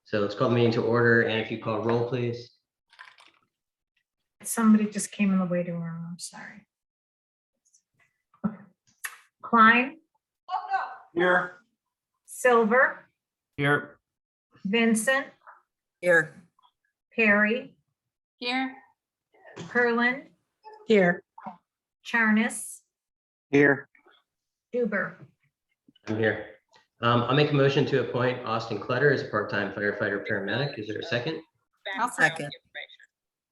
So let's call the meeting to order, and if you call roll, please. Somebody just came in the waiting room, I'm sorry. Klein, Here. Silver, Here. Vincent, Here. Perry, Here. Perlin, Here. Charnis, Here. Duber. I'm here. I'll make a motion to appoint Austin Clutter as a part-time firefighter paramedic. Is there a second? I'll second.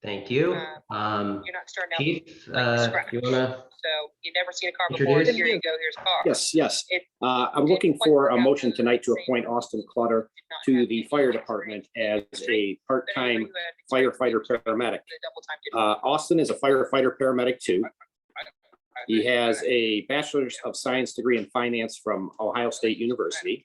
Thank you. You're not starting out Chief, like scratch. you wanna? So you've never seen a car before. Introduce. Here you go. Here's a car. Yes. It I'm looking for a motion tonight to appoint Austin Clutter did not to have the any fire experience. department as a But anybody part-time who had firefighter paramedic. the double time didn't. Austin is a firefighter paramedic too. He has a bachelor's of science degree in finance from Ohio State University.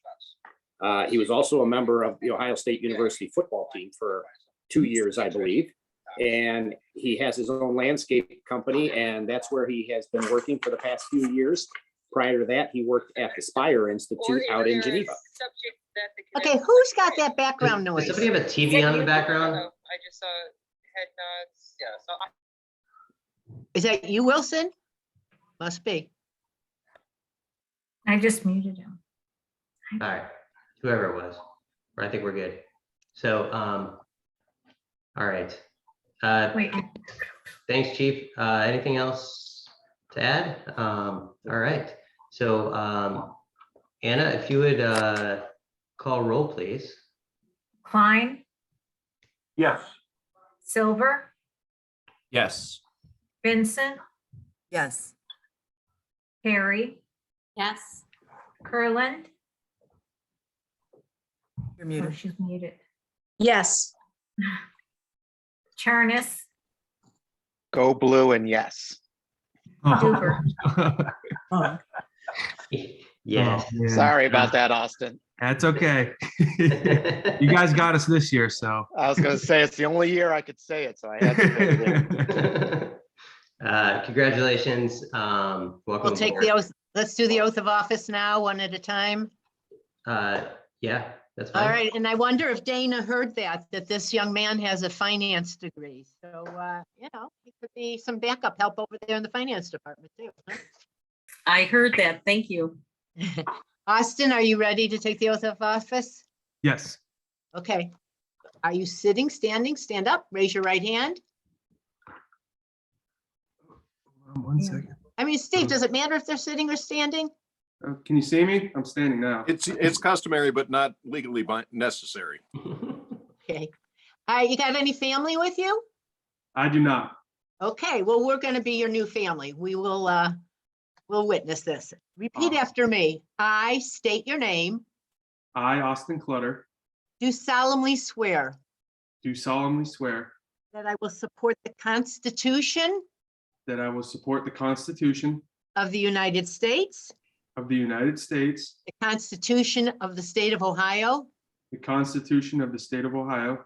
He was also a member of the Ohio State University football team for 2 years, I believe. And he has his own landscape company, and that's where he has been working for the past few years. Prior to that, he worked at the Spire Institute out in Geneva. Okay, who's got that background Does noise? somebody have a TV on in the background? I just saw head nods. Yeah. So Is that you, Wilson? Must be. I just muted him. All right, whoever it was, or I think we're good. So, all right. Wait, Thanks, Chief. Anything else to add? All right. So, Anna, if you would call roll, please. Klein, Yes. Silver, Yes. Vincent, Yes. Perry, Yes. Perlin. You're Oh, muted. she's muted. Yes. Charnis, Go blue and yes. Duber. Yes. Oh, Sorry about that, Austin. That's okay. You guys got us this year, so. I was gonna say it's the only year I could say it, so I had to say it. Congratulations. Welcome. We'll take aboard. the oath. Let's do the oath of office now, one at a time. Yeah, that's fine. All right, and I wonder if Dana heard that this young man has a finance degree. So, he could be some backup help over there in the finance department too. huh? I heard that. Thank you. Austin, are you ready to take the oath of office? Yes. Okay. Are you sitting, standing? Stand up, raise your right hand. 1 second. I mean, Steve, does it matter if they're sitting or standing? Can you see me? I'm standing now. It's customary, but not legally necessary. Okay. All right, you got any family with you? I do not. Okay, well, we're going to be your new family. We will, we'll witness this. Repeat after me. I state your name, I, Austin Clutter, do solemnly swear do solemnly swear that I will support the Constitution that I will support the Constitution of the United States, of the United States, the Constitution of the State of Ohio, the Constitution of the State of Ohio,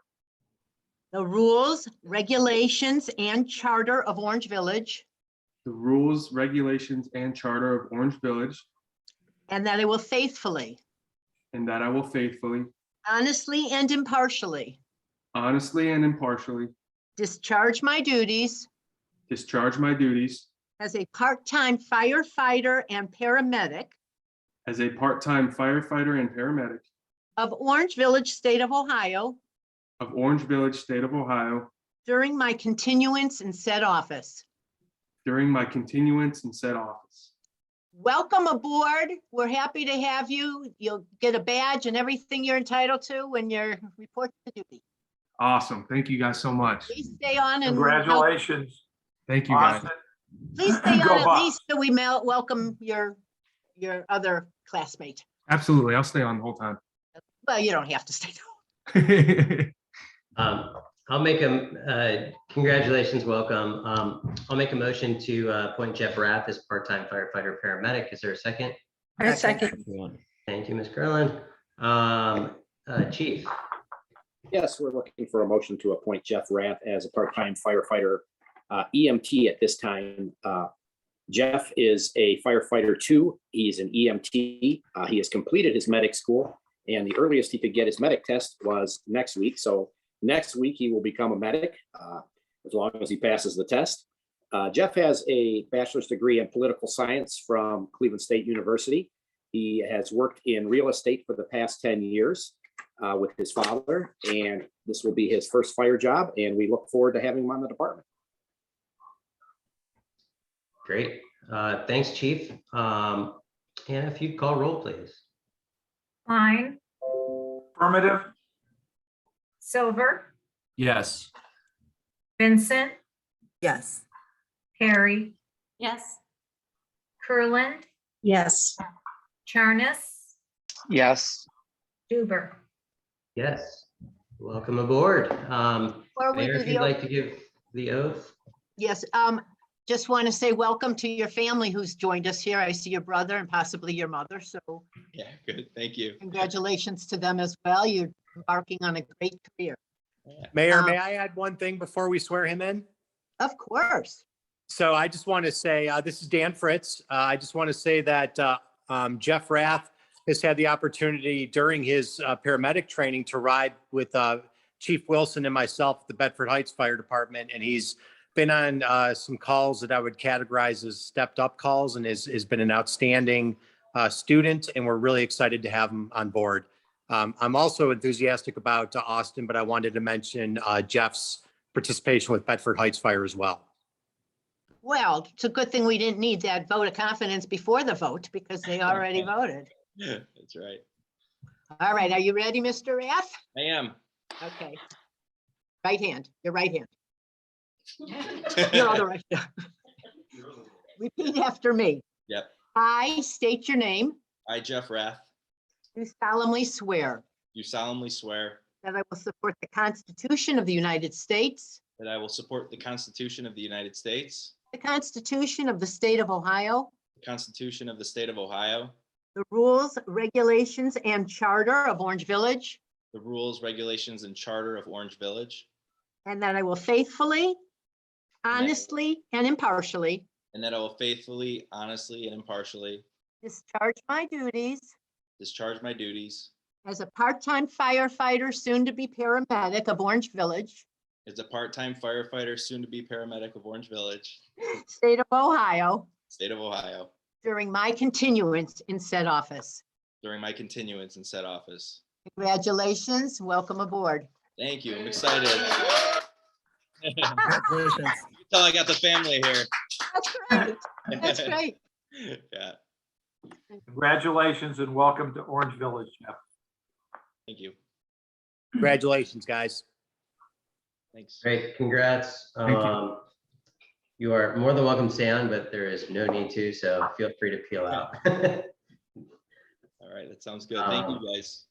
the rules, regulations, and charter of Orange Village, the rules, regulations, and charter of Orange Village, and that I will faithfully, and that I will faithfully, honestly, and impartially honestly, and impartially discharge my duties discharge my duties as a part-time firefighter and paramedic as a part-time firefighter and paramedic of Orange Village, State of Ohio, of Orange Village, State of Ohio, during my continuance in said office. during my continuance in said office. Welcome aboard. We're happy to have you. You'll get a badge and everything you're entitled to when you report to duty. Awesome. Thank you guys so much. Please stay on and Congratulations. Thank you guys. Austin. please stay Go on at Bucks. least so we welcome your other classmate. Absolutely. I'll stay on the whole time. Well, you don't have to stay. I'll make congratulations, welcome. I'll make a motion to appoint Jeff Rath as part-time firefighter paramedic. Is there a second? I second. Thank you, Ms. Gerlin. Chief, Yes, we're looking for a motion to appoint Jeff Rath as a part-time firefighter EMT at this time. Jeff is a firefighter too. He's an EMT. He has completed his medic school And the earliest he could get his medic test was next week. So next week he will become a medic as long as he passes the test. Jeff has a bachelor's degree in political science from Cleveland State University. He has worked in real estate for the past 10 years with his father, and this will be his first fire job, and we look forward to having him on the department. Great. Thanks, Chief. And if you'd call roll, please. Klein, Affirmative. Silver, Yes. Vincent, Yes. Perry, Yes. Kurland, Yes. Charnes, Yes. Duber. Yes. Welcome aboard. Before we Mayor, do if the you'd oath- like to give the oath. Yes, just want to say welcome to your family who's joined us here. I see your brother and possibly your mother, so Yeah, good. Thank you. congratulations to them as well. You're embarking on a great career. Mayor, Um, may I add one thing before we swear him in? Of course. So I just want to say, this is Dan Fritz. I just want to say that Jeff Rath has had the opportunity during his paramedic training to ride with Chief Wilson and myself at the Bedford Heights Fire Department. And he's been on some calls that I would categorize as stepped up calls and has been an outstanding student. And we're really excited to have him on board. I'm also enthusiastic about Austin, but I wanted to mention Jeff's participation with Bedford Heights Fire as well. Well, it's a good thing we didn't need that vote of confidence before the vote because they already voted. That's right. All right, are you ready, Mr. Rath? I am. Okay. Right hand, your right hand. Your other right hand. Repeat after me. Yep. I state your name. I, Jeff Rath, Do solemnly swear do solemnly swear that I will support the Constitution of the United States, that I will support the Constitution of the United States, the Constitution of the State of Ohio, the Constitution of the State of Ohio, the rules, regulations, and charter of Orange Village, the rules, regulations, and charter of Orange Village, and that I will faithfully, honestly, and impartially and that I will faithfully, honestly, and impartially discharge my duties discharge my duties as a part-time firefighter, soon to be paramedic of Orange Village, as a part-time firefighter, soon to be paramedic of Orange Village, State of Ohio, State of Ohio, during my continuance in said office. during my continuance in said office. Congratulations, welcome aboard. Thank you. I'm excited. You can tell I got the family here. That's great, that's great. Yeah, Congratulations and welcome to Orange Village, Jeff. thank you. Congratulations, guys. Thanks. Great, congrats. you. You are more than welcome to stay on, but there is no need to, so feel free to peel out. All right, that sounds good. Thank you, guys.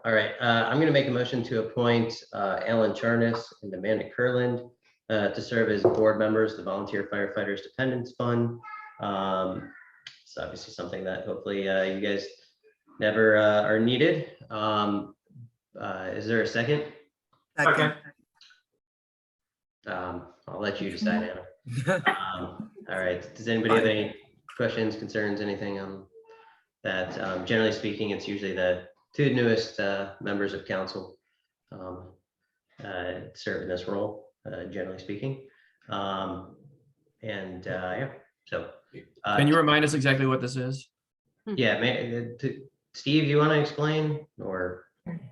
All right, I'm going to make a motion to appoint Alan Charnas and Amanda Kurland to serve as board members of the Volunteer Firefighters Dependents Fund. It's obviously something that hopefully you guys never are needed. Is there a second? Second. I'll let you decide, Anna. All right, does anybody have any questions, concerns, anything on that? Generally speaking, it's usually the two newest members of council serve in this role, generally speaking. Yeah, so. Can you remind us exactly what this is? Yeah, Steve, you want to explain or?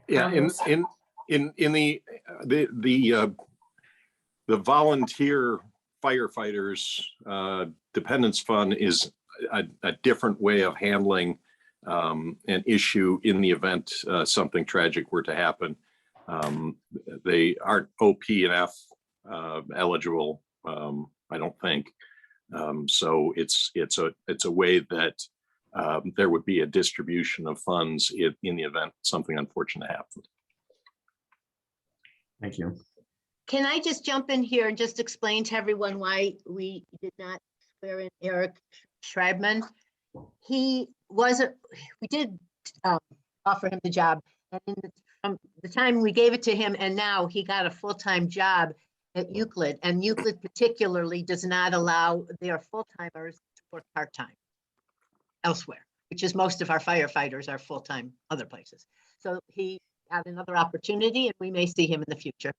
Yeah, in the volunteer firefighters dependence fund is a different way of handling an issue in the event something tragic were to happen. They aren't OP and F eligible, I don't think. So it's a way that there would be a distribution of funds in the event something unfortunate happened. Thank you. Can I just jump in here and just explain to everyone why we did not swear in Eric Schreibman? We did offer him the job, and from the time we gave it to him and now he got a full-time job at Euclid, and Euclid particularly does not allow their full-timers to work part-time elsewhere. which is most of our firefighters are full-time other places. So he had another opportunity and we may see him in the future.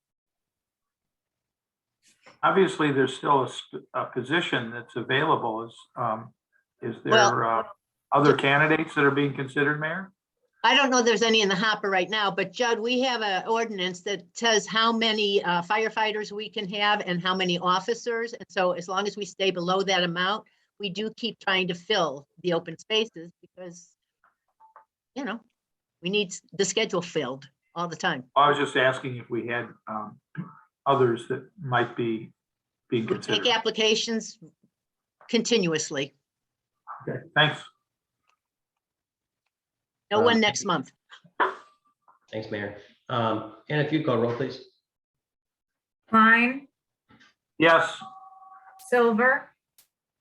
Obviously, there's still a position that's available. Is there Well- other candidates that are being considered, Mayor? I don't know if there's any in the hopper right now, but Judd, we have an ordinance that says how many firefighters we can have and how many officers. And so as long as we stay below that amount, we do keep trying to fill the open spaces because, you know, we need the schedule filled all the time. I was just asking if we had others that might be being We considered. take applications continuously. Okay, thanks. No one next month. Thanks, Mayor. And if you call roll, please. Klein, Yes, Silver,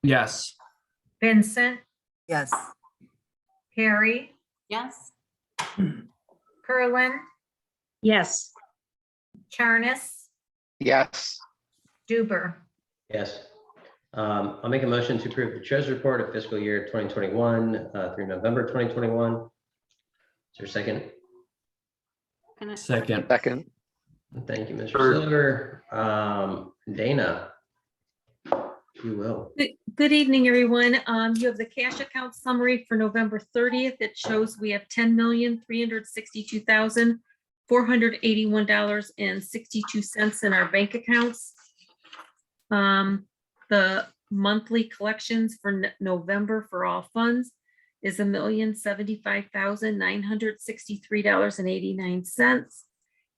Yes. Vincent, Yes. Perry, Yes. Kerwin, Yes. Charnes, Yes. Duber. Yes. I'll make a motion to approve the treasurer's report of fiscal year 2021 through November 2021. Is there a second? Second. Second. Thank you, Mr. Third. Silver. Dana, you will. Good evening, everyone. You have the cash account summary for November 30th. It shows we have $10,362,481.62 in our bank accounts. The monthly collections for November for all funds is $1,075,963.89.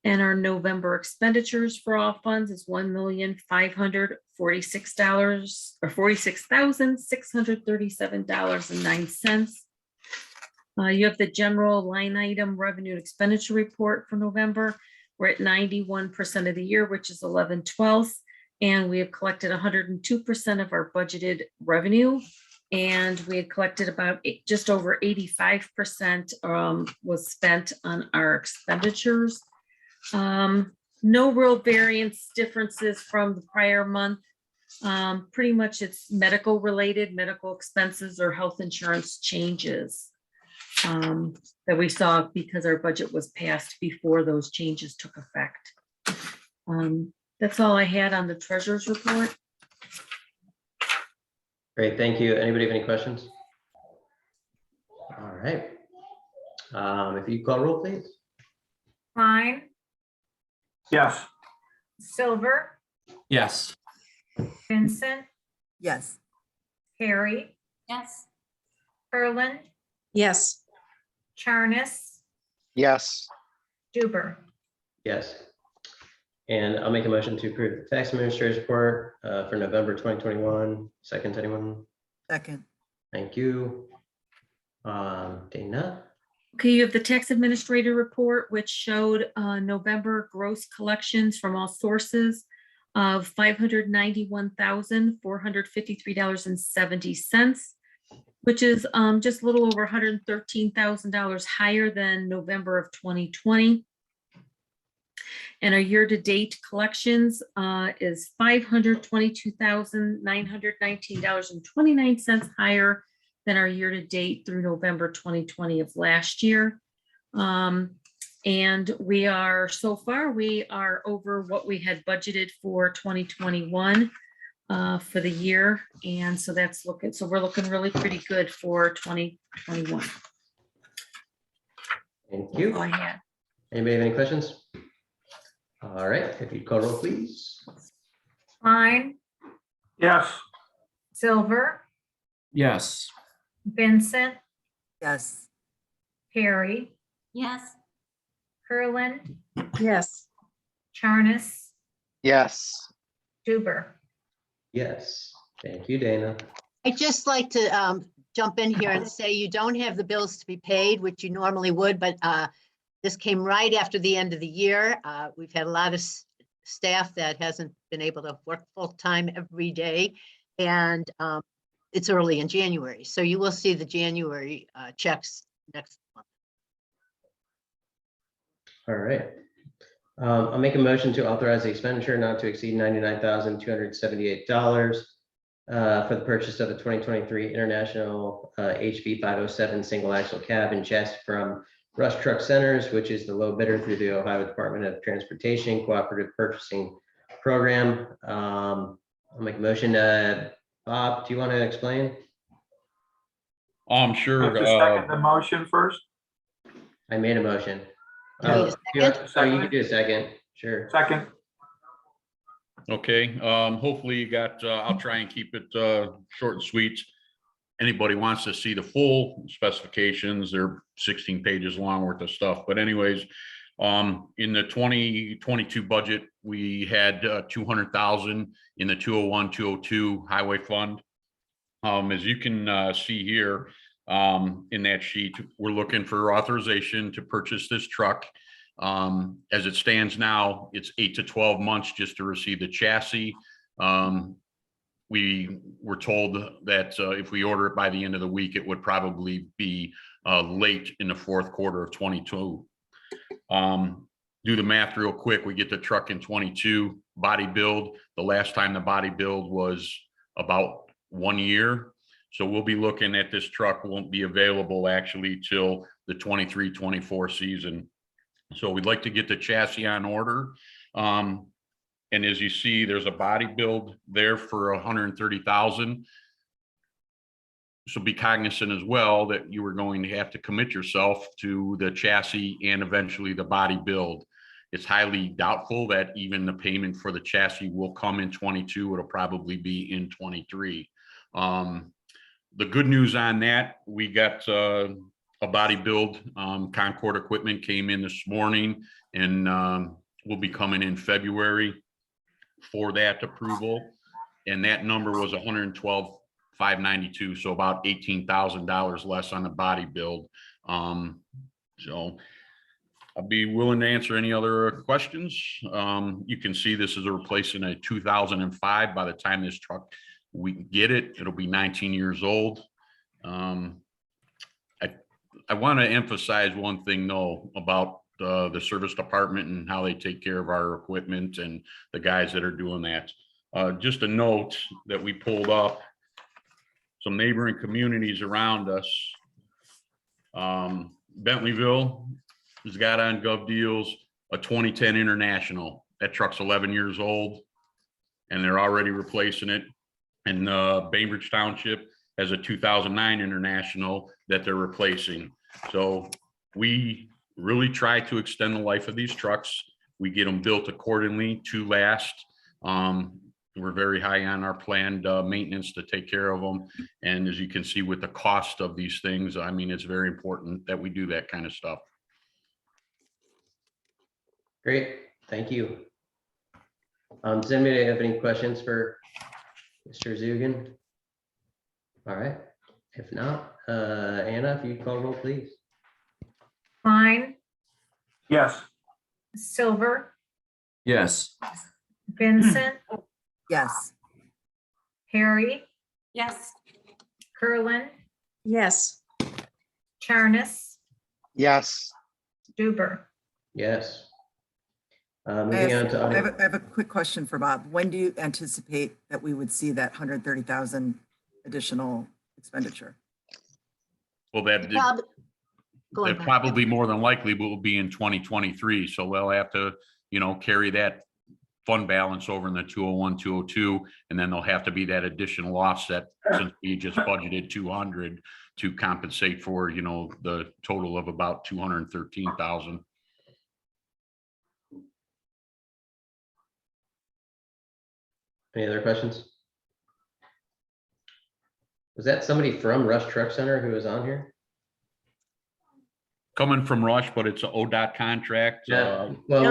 And our November expenditures for all funds is $1,546 or $46,637.09. You have the general line item revenue and expenditure report for November. We're at 91% of the year, which is 11/12. And we have collected 102% of our budgeted revenue. And we had collected about just over 85% was spent on our expenditures. No real variance differences from the prior month. Pretty much it's medical related, medical expenses or health insurance changes that we saw because our budget was passed before those changes took effect. That's all I had on the treasurer's report. Great, thank you. Anybody have any questions? All right. If you call roll, please. Klein, yes, Silver, Yes. Vincent, Yes. Perry, Yes. Kerwin, Yes. Charnes, Yes. Duber. Yes. And I'll make a motion to approve the tax administrator's report for November 2021. Second, anyone? Second. Thank you. Dana? Okay, you have the tax administrator report, which showed November gross collections from all sources of $591,453.70, which is just a little over $113,000 higher than November of 2020. And our year-to-date collections is $522,919.29 higher than our year-to-date through November 2020 of last year. And we are, so far, we are over what we had budgeted for 2021 for the year. And so that's looking, so we're looking really pretty good for 2021. Thank That's you. all I had. Anybody have any questions? All right, if you call roll, please. Klein, yes, Silver, Yes. Vincent, Yes. Perry, Yes. Kerwin, Yes. Charnes, Yes. Duber. Yes, thank you, Dana. I'd just like to jump in here and say you don't have the bills to be paid, which you normally would, but this came right after the end of the year. We've had a lot of staff that hasn't been able to work full-time every day. And it's early in January. So you will see the January checks next month. All right. I'll make a motion to authorize the expenditure not to exceed $99,278 for the purchase of a 2023 International HB 507 single axle cab and chassis from Rush Truck Centers, which is the low bidder through the Ohio Department of Transportation Cooperative Purchasing Program. I'll make a motion. Bob, do you want to explain? Sure. Have to second the motion first. I made a motion. You need a You can do a second. Sure. Second. Okay, hopefully you got, I'll try and keep it short and sweet. Anybody wants to see the full specifications, they're 16 pages long worth of stuff. But anyways, in the 2022 budget, we had 200,000 in the 201, 202 highway fund. As you can see here in that sheet, we're looking for authorization to purchase this truck. As it stands now, it's 8 to 12 months just to receive the chassis. We were told that if we order it by the end of the week, it would probably be late in the fourth quarter of 22. Do the math real quick. We get the truck in 22, body build. The last time the body build was about 1 year. So we'll be looking at this truck won't be available actually till the 23-24 season. So we'd like to get the chassis on order. And as you see, there's a body build there for 130,000. So be cognizant as well that you are going to have to commit yourself to the chassis and eventually the body build. It's highly doubtful that even the payment for the chassis will come in 22. It'll probably be in 23. The good news on that, we got a body build. Concord equipment came in this morning and will be coming in February for that approval. And that number was 112,592, so about $18,000 less on the body build. So I'll be willing to answer any other questions. You can see this is a replacing a 2005. By the time this truck we get it, it'll be 19 years old. I want to emphasize one thing though about the service department and how they take care of our equipment and the guys that are doing that. Just a note that we pulled up some neighboring communities around us. Bentleyville has got on Gov Deals a 2010 International. That truck's 11 years old and they're already replacing it. And Bainbridge Township has a 2009 International that they're replacing. So we really try to extend the life of these trucks. We get them built accordingly to last. We're very high on our planned maintenance to take care of them. And as you can see with the cost of these things, I mean, it's very important that we do that kind of stuff. Great, thank you. Does anybody have any questions for Mr. Zugan? All right, if not, Anna, if you call roll, please. Klein, Yes. Silver, Yes. Vincent, Yes. Harry, Yes. Kurland, Yes. Charnes, Yes. Duber. Yes. I Moving on have, to I have audience. a- I have a quick question for Bob. When do you anticipate that we would see that 130,000 additional expenditure? Well, that Going that back. probably more than likely will be in 2023. So we'll have to, carry that fund balance over in the 201, 202, and then there'll have to be that additional offset since we just budgeted 200 to compensate for, the total of about 213,000. Any other questions? Was that somebody from Rush Truck Center who was on here? Coming from Rush, but it's an ODOT contract. Well, No,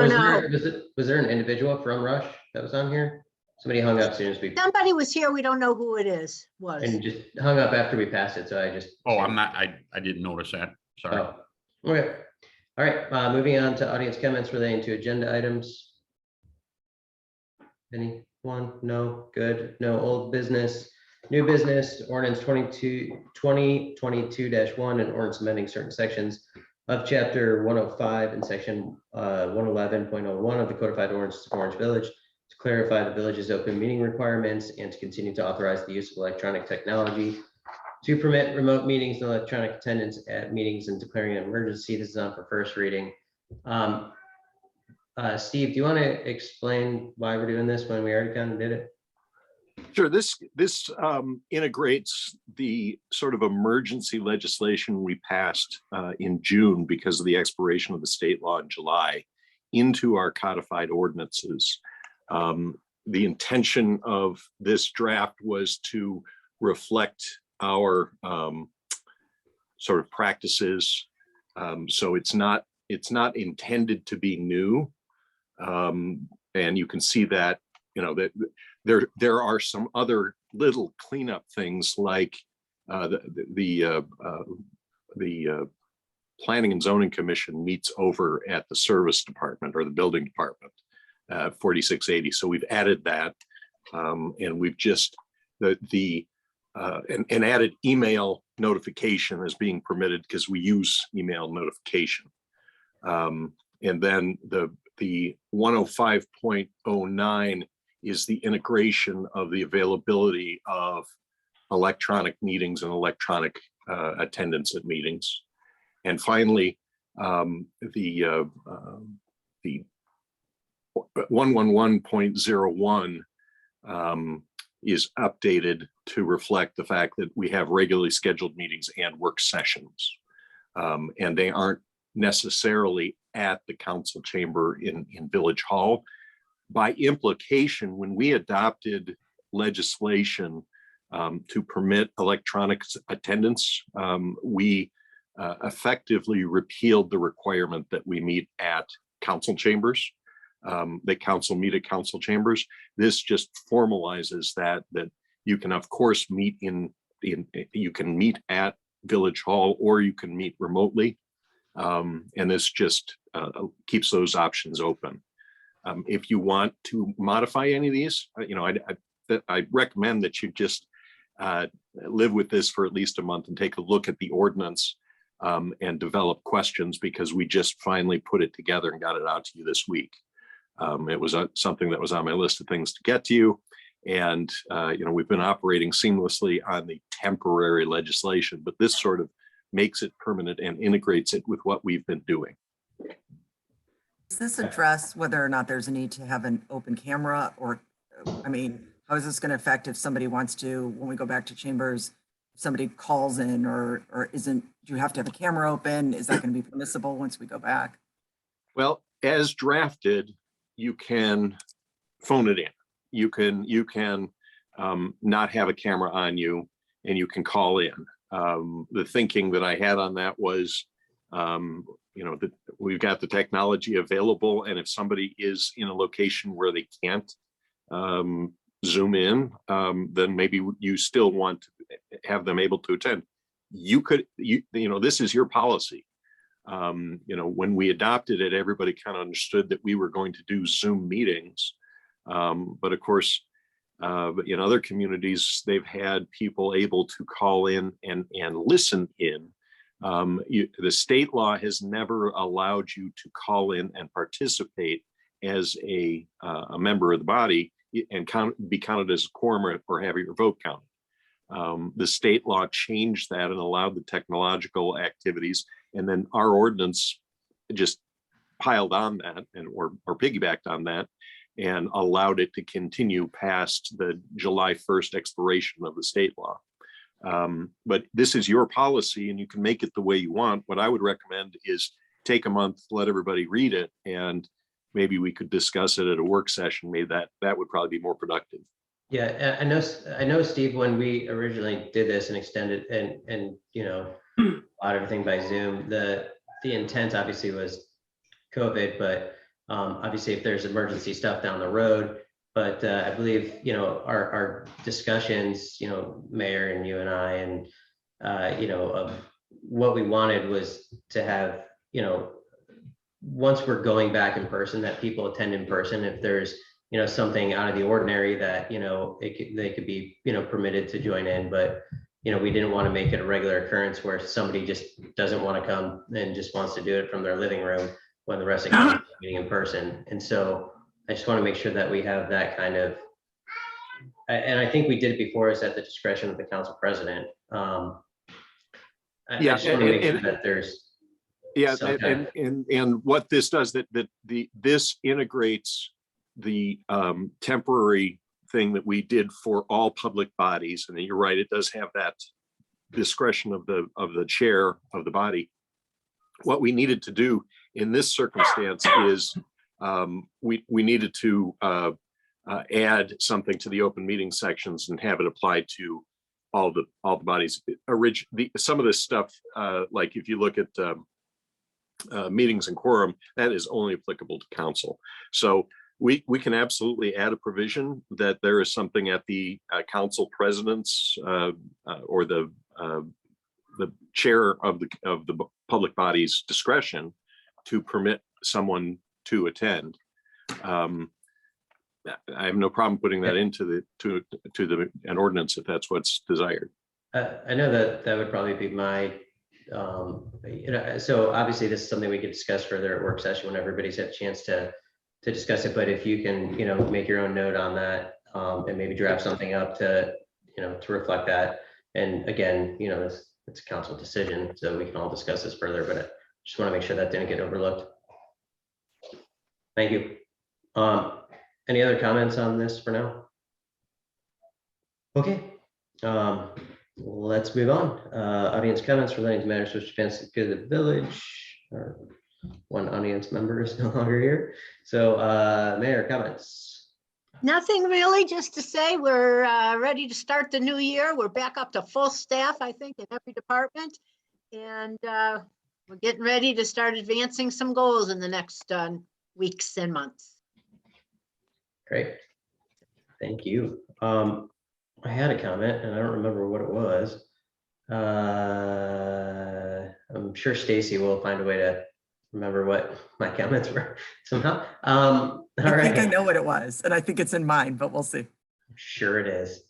was there an individual from Rush that was on here? Somebody hung up as soon as we, Somebody was here, we don't know who it is, was. and just hung up after we passed it, so I just. Oh, I didn't notice that. Sorry. Oh, okay. All right, moving on to audience comments relating to agenda items. Anyone? No, good. No old business, new business, ordinance 2022-1 and ordinance amending certain sections of chapter 105 and section 111.01 of the codified ordinances of Orange Village to clarify the village's open meeting requirements and to continue to authorize the use of electronic technology to permit remote meetings and electronic attendance at meetings and declaring an emergency. This is on for first reading. Steve, do you want to explain why we're doing this when we already kind of did it? Sure. This integrates the sort of emergency legislation we passed in June because of the expiration of the state law in July into our codified ordinances. The intention of this draft was to reflect our sort of practices. So it's not intended to be new. And you can see that, you know, that there are some other little cleanup things like the Planning and Zoning Commission meets over at the service department or the building department, 4680. So we've added that, and we've just and added email notification as being permitted because we use email notification. And then the 105.09 is the integration of the availability of electronic meetings and electronic attendance at meetings. And finally, the 111.01 is updated to reflect the fact that we have regularly scheduled meetings and work sessions. And they aren't necessarily at the council chamber in Village Hall. By implication, when we adopted legislation to permit electronic attendance, we effectively repealed the requirement that we meet at council chambers, that council meet at council chambers. This just formalizes that you can of course meet you can meet at Village Hall or you can meet remotely. And this just keeps those options open. If you want to modify any of these, you know, I recommend that you just live with this for at least a month and take a look at the ordinance and develop questions, because we just finally put it together and got it out to you this week. It was something that was on my list of things to get to you. And, you know, we've been operating seamlessly on the temporary legislation, but this sort of makes it permanent and integrates it with what we've been doing. Does this address whether or not there's a need to have an open camera, or, I mean, how is this going to affect if somebody wants to, when we go back to chambers, somebody calls in or isn't, do you have to have a camera open? Is that going to be permissible once we go back? Well, as drafted, you can phone it in. You can not have a camera on you and you can call in. The thinking that I had on that was, you know, that we've got the technology available, and if somebody is in a location where they can't zoom in, then maybe you still want to have them able to attend. You know, this is your policy. You know, when we adopted it, everybody kind of understood that we were going to do Zoom meetings. But of course, in other communities, they've had people able to call in and listen in. The state law has never allowed you to call in and participate as a member of the body and be counted as a quorum or have your vote counted. The state law changed that and allowed the technological activities, and then our ordinance just piled on that or piggybacked on that and allowed it to continue past the July 1st expiration of the state law. But this is your policy and you can make it the way you want. What I would recommend is take a month, let everybody read it, and maybe we could discuss it at a work session. Maybe that would probably be more productive. Yeah, I know, Steve, when we originally did this and extended and you know, allowed everything by Zoom, the intent obviously was COVID, but obviously if there's emergency stuff down the road, but I believe, you know, our discussions, you know, Mayor and you and I, and you know, of what we wanted was to have, you know, once we're going back in person, that people attend in person. If there's, you know, something out of the ordinary that, you know, they could be, you know, permitted to join in, but, you know, we didn't want to make it a regular occurrence where somebody just doesn't want to come and just wants to do it from their living room when the rest of the council is meeting in person. And so I just want to make sure that we have that kind of, and I think we did it before, is at the discretion of the council president. I Yeah, just want to make sure and- that there's. Yeah, some kind and what this does, this integrates the temporary thing that we did for all public bodies. And you're right, it does have that discretion of the chair of the body. What we needed to do in this circumstance is we needed to add something to the open meeting sections and have it applied to all the bodies. Some of this stuff, like if you look at meetings and quorum, that is only applicable to council. So we can absolutely add a provision that there is something at the council president's or the chair of the public body's discretion to permit someone to attend. I have no problem putting that into an ordinance if that's what's desired. I know that would probably be my, so obviously this is something we could discuss further at work session when everybody's had a chance to discuss it. But if you can, make your own note on that and maybe draft something up to reflect that. And again, it's a council decision, so we can all discuss this further, but I just want to make sure that didn't get overlooked. Thank you. Any other comments on this for now? Okay. Let's move on. Audience comments relating to matters which advance the good of the village. Or one audience member is no longer here. So Mayor, comments. Nothing really, just to say we're ready to start the new year. We're back up to full staff, I think, in every department. And we're getting ready to start advancing some goals in the next weeks and months. Great. Thank you. I had a comment and I don't remember what it was. I'm sure Stacy will find a way to remember what my comments were somehow. All I right. think I know what it was, and I think it's in mine, but we'll see. I'm sure it is.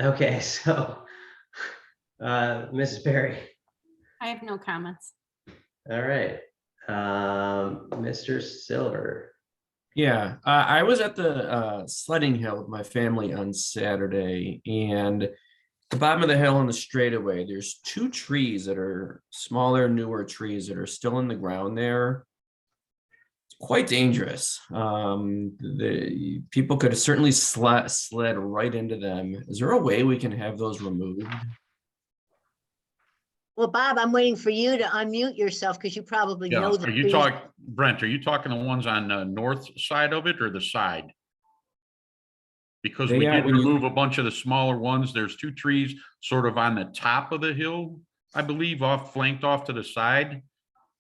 Okay, so Mrs. Perry. I have no comments. All right. Mr. Silver. Yeah, I was at the sledding hill with my family on Saturday, and at the bottom of the hill on the straightaway, there's two trees that are smaller, newer trees that are still in the ground there. It's quite dangerous. The people could certainly sled right into them. Is there a way we can have those removed? Well, Bob, I'm waiting for you to unmute yourself because you probably Yeah, know the are you trees. Brent, are you talking the ones on the north side of it or the side? Because we Yeah, did when you- remove a bunch of the smaller ones. There's two trees sort of on the top of the hill, I believe, flanked off to the side.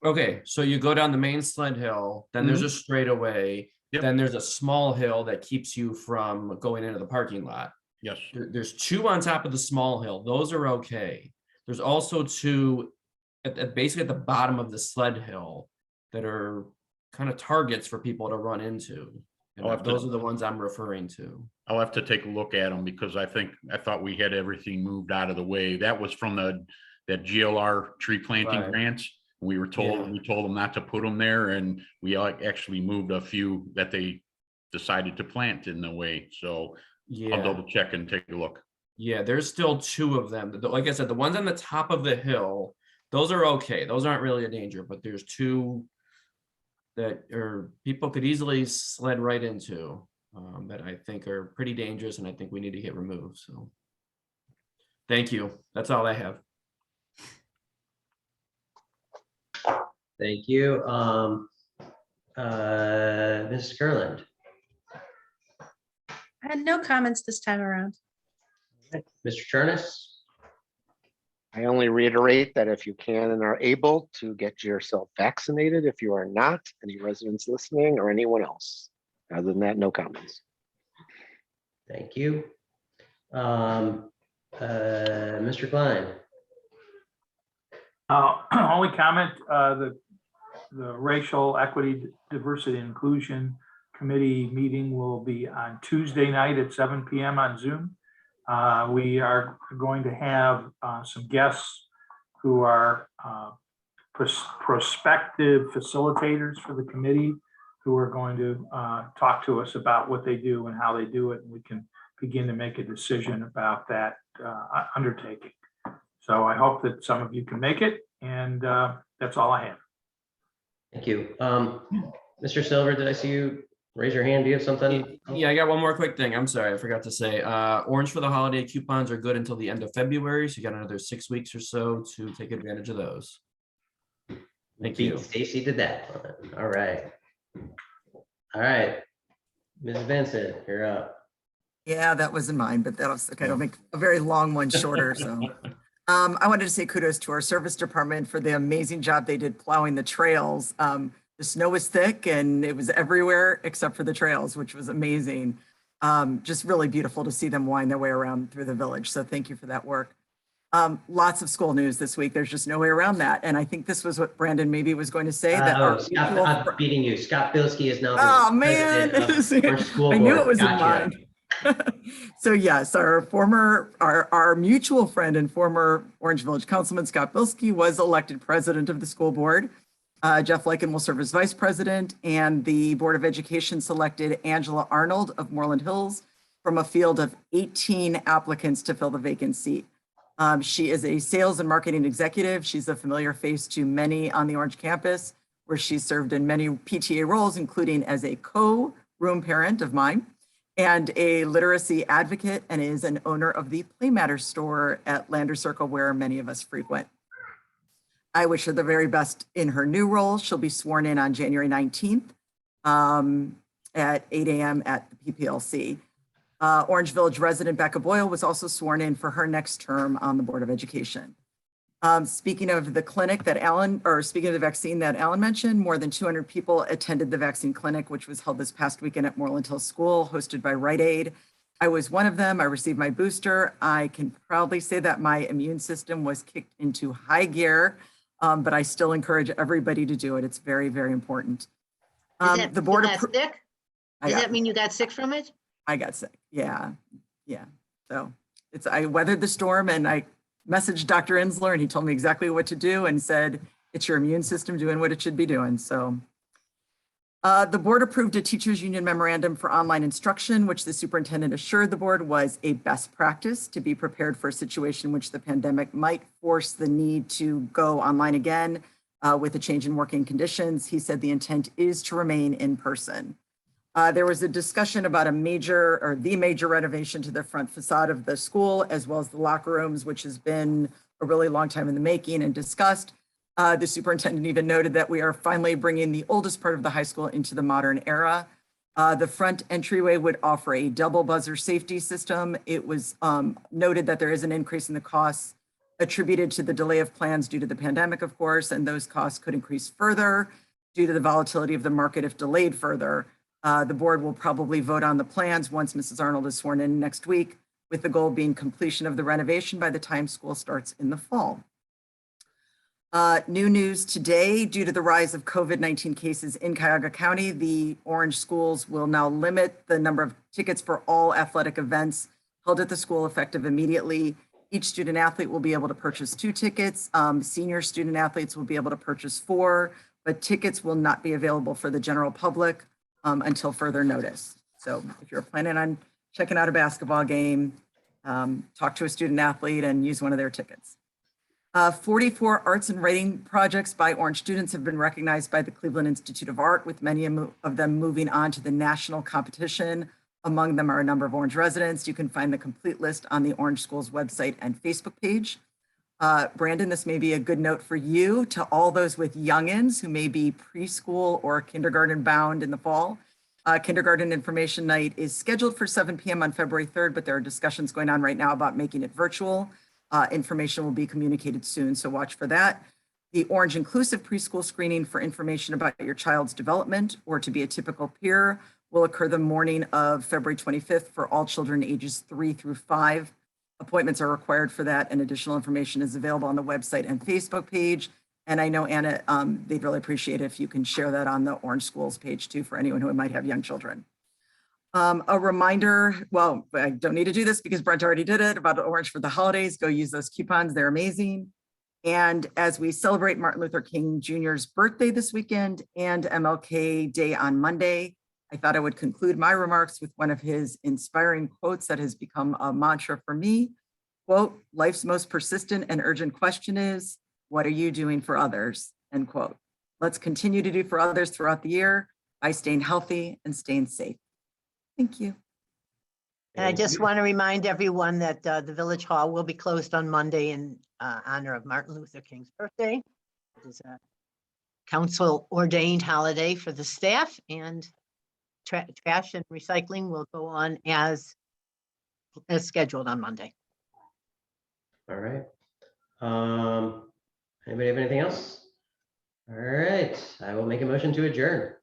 Okay, so you go down the main sled hill, then there's a straightaway, Yep. then there's a small hill that keeps you from going into the parking lot. Yes. There's two on top of the small hill. Those are okay. There's also two basically at the bottom of the sled hill that are kind of targets for people to run into. And those are the ones I'm referring to. I'll have to take a look at them because I thought we had everything moved out of the way. That was from that GLR tree planting Right. grants. We were told, Yeah. we told them not to put them there, and we actually moved a few that they decided to plant in the way. So Yeah. I'll double check and take a look. Yeah, there's still two of them. Like I said, the ones on the top of the hill, those are okay. Those aren't really a danger, but there's two that people could easily sled right into that I think are pretty dangerous, and I think we need to get removed. So thank you. That's all I have. Thank you. Mrs. Kurland. I had no comments this time around. Mr. Chernus. I only reiterate that if you can and are able to get yourself vaccinated, if you are not, any residents listening or anyone else. Other than that, no comments. Thank you. Mr. Klein. Only comment, the Racial Equity, Diversity, and Inclusion Committee meeting will be on Tuesday night at 7 p.m. on Zoom. We are going to have some guests who are prospective facilitators for the committee who are going to talk to us about what they do and how they do it. And we can begin to make a decision about that undertaking. So I hope that some of you can make it, and that's all I have. Thank you. Mr. Silver, did I see you raise your hand? Do you have something? Yeah, I got one more quick thing. I'm sorry, I forgot to say. Orange for the holiday coupons are good until the end of February, so you got another 6 weeks or so to take advantage of those. Thank you. Stacy did that. All right. All right. Ms. Vincent, you're up. Yeah, that wasn't mine, but that was okay. I'll make a very long one shorter. So I wanted to say kudos to our service department for the amazing job they did plowing the trails. The snow was thick and it was everywhere except for the trails, which was amazing. Just really beautiful to see them wind their way around through the village. So thank you for that work. Lots of school news this week. There's just no way around that. And I think this was what Brandon maybe was going to say. That I'm beating you. Scott Bilski is now. Oh man, I knew it was in mine. So yes, our mutual friend and former Orange Village Councilman Scott Bilski was elected president of the school board. Jeff Lyken will serve as vice president, and the Board of Education selected Angela Arnold of Moreland Hills from a field of 18 applicants to fill the vacant seat. She is a sales and marketing executive. She's a familiar face to many on the Orange campus, where she served in many PTA roles, including as a co-room parent of mine and a literacy advocate, and is an owner of the Play Matters store at Lander Circle, where many of us frequent. I wish her the very best in her new role. She'll be sworn in on January 19th at 8 a.m. at the PPLC. Orange Village resident Becca Boyle was also sworn in for her next term on the Board of Education. Speaking of the clinic that speaking of the vaccine that Alan mentioned, more than 200 people attended the vaccine clinic, which was held this past weekend at Moreland Hill School, hosted by Rite Aid. I was one of them. I received my booster. I can proudly say that my immune system was kicked into high gear, but I still encourage everybody to do it. It's very, very important. The board got sick? Does that mean you got sick from it? I got sick. Yeah. So I weathered the storm, and I messaged Dr. Insler, and he told me exactly what to do and said, it's your immune system doing what it should be doing. So the board approved a teachers union memorandum for online instruction, which the superintendent assured the board was a best practice to be prepared for a situation in which the pandemic might force the need to go online again with a change in working conditions. He said the intent is to remain in person. There was a discussion about the major renovation to the front facade of the school, as well as the locker rooms, which has been a really long time in the making and discussed. The superintendent even noted that we are finally bringing the oldest part of the high school into the modern era. The front entryway would offer a double buzzer safety system. It was noted that there is an increase in the costs attributed to the delay of plans due to the pandemic, of course, and those costs could increase further due to the volatility of the market if delayed further. The board will probably vote on the plans once Mrs. Arnold is sworn in next week, with the goal being completion of the renovation by the time school starts in the fall. New news today, due to the rise of COVID-19 cases in Cuyahoga County, the Orange schools will now limit the number of tickets for all athletic events held at the school effective immediately. Each student athlete will be able to purchase 2 tickets. Senior student athletes will be able to purchase 4, but tickets will not be available for the general public until further notice. So if you're planning on checking out a basketball game, talk to a student athlete and use one of their tickets. 44 arts and writing projects by Orange students have been recognized by the Cleveland Institute of Art, with many of them moving on to the national competition. Among them are a number of Orange residents. You can find the complete list on the Orange Schools website and Facebook page. Brandon, this may be a good note for you, to all those with youngins who may be preschool or kindergarten bound in the fall. Kindergarten information night is scheduled for 7 p.m. on February 3rd, but there are discussions going on right now about making it virtual. Information will be communicated soon, so watch for that. The Orange Inclusive Preschool Screening for information about your child's development or to be a typical peer will occur the morning of February 25th for all children ages 3 through 5. Appointments are required for that, and additional information is available on the website and Facebook page. And I know, Anna, they'd really appreciate it if you can share that on the Orange Schools page too, for anyone who might have young children. A reminder, well, I don't need to do this because Brent already did it, about Orange for the holidays. Go use those coupons, they're amazing. And as we celebrate Martin Luther King Jr.'s birthday this weekend and MLK Day on Monday, I thought I would conclude my remarks with one of his inspiring quotes that has become a mantra for me. Quote, life's most persistent and urgent question is, what are you doing for others? End quote. Let's continue to do for others throughout the year by staying healthy and staying safe. Thank you. And I just want to remind everyone that the Village Hall will be closed on Monday in honor of Martin Luther King's birthday. It is a council ordained holiday for the staff, and trash and recycling will go on as scheduled on Monday. All right. Anybody have anything else? All right, I will make a motion to adjourn.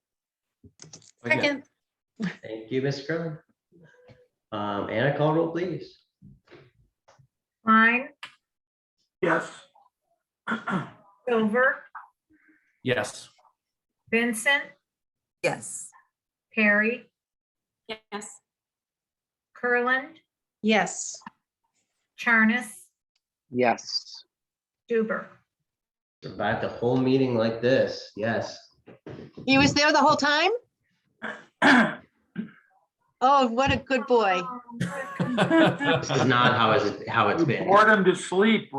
Second. Thank you, Ms. Curlin. Anna, call roll, please. Klein, Yes. Silver, Yes. Vincent, Yes. Perry, Yes. Kurland, Yes. Charnis, Yes. Duber. Survived the whole meeting like this. Yes. He was there the whole time? Oh, what a good boy. This is not how it's been. Bored him to sleep.